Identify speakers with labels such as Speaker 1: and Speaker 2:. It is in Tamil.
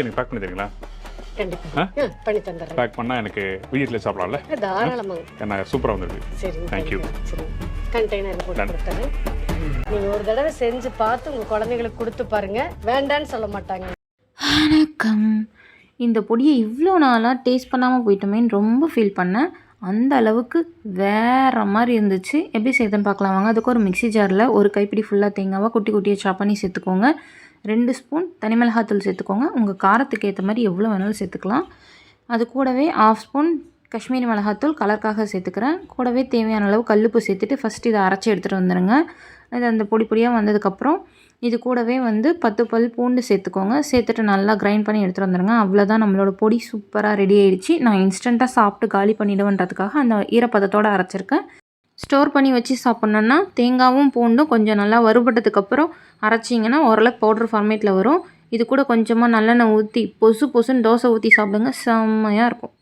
Speaker 1: எனக்கு பேக் பண்ணி தரீங்களா?
Speaker 2: கண்டிப்பா பண்ணி தந்துடுறேன்.
Speaker 1: பேக் பண்ணால் எனக்கு வீட்டில் சாப்பிடலாம்ல?
Speaker 2: தாராளமாக.
Speaker 1: என்ன சூப்பராக வந்துருக்கு.
Speaker 2: சரி,
Speaker 1: தேங்க்யூ.
Speaker 2: சரி, கண்டெய்னரில் போட்டு கொடுத்துறேன். நீங்கள் ஒரு தடவை செஞ்சு பார்த்து உங்கள் குழந்தைங்களுக்கு கொடுத்து பாருங்க, வேண்டான்னு சொல்ல மாட்டாங்க.
Speaker 3: வணக்கம். இந்த பொடியை இவ்வளோ நாளாக டேஸ்ட் பண்ணாமல் போயிட்டோமேன்னு ரொம்ப ஃபீல் பண்ணேன். அந்த அளவுக்கு வேறு மாதிரி இருந்துச்சு. எப்படி செய்யுதுன்னு பார்க்கலாம் வாங்க. அதுக்கு ஒரு மிக்ஸி ஜாரில் ஒரு கைப்பிடி ஃபுல்லாக தேங்காவை குட்டி குட்டியாக சாப் பண்ணி சேர்த்துக்கோங்க. 2 ஸ்பூன் தனி மிளகாத்தூள் சேர்த்துக்கோங்க. உங்கள் காரத்துக்கு ஏற்ற மாதிரி எவ்வளோ வேணாலும் சேர்த்துக்கலாம். அது கூடவே 1/2 ஸ்பூன் காஷ்மீரி மிளகாத்தூள் கலருக்காக சேர்த்துக்கிறேன். கூடவே தேவையான அளவு கல்லுப்பு சேர்த்துட்டு ஃபஸ்ட்டு இதை அரைச்சி எடுத்துகிட்டு வந்துடுங்க. இது அந்த பொடி பொடியாக வந்ததுக்கப்புறம் இது கூடவே 10 பல் பூண்டு சேர்த்துக்கோங்க. சேர்த்துட்டு நல்லா கிரைண்ட் பண்ணி எடுத்துகிட்டு வந்துடுங்க. அவ்வளோதான், நம்மளோட பொடி சூப்பராக ரெடி ஆகிடுச்சு. நான் இன்ஸ்டண்ட்டாக சாப்பிட்டு காலி பண்ணிவிடுவேன்றதுக்காக அந்த ஈரப்பதத்தோடு அரைச்சிருக்கேன். ஸ்டோர் பண்ணி வச்சு சாப்பிட்ணுன்னா தேங்காயும் பூண்டும் கொஞ்சம் நல்லா வறுபட்டதுக்கப்புறம் அரைச்சிங்கன்னா ஓரளவுக்கு பவுட்ரு ஃபார்மேட்டில் வரும். இது கூட கொஞ்சமாக நல்லெண்ணெய் ஊற்றி பொசுன்னு தோசை ஊற்றி சாப்பிடுங்க, செம்மையாக இருக்கும்.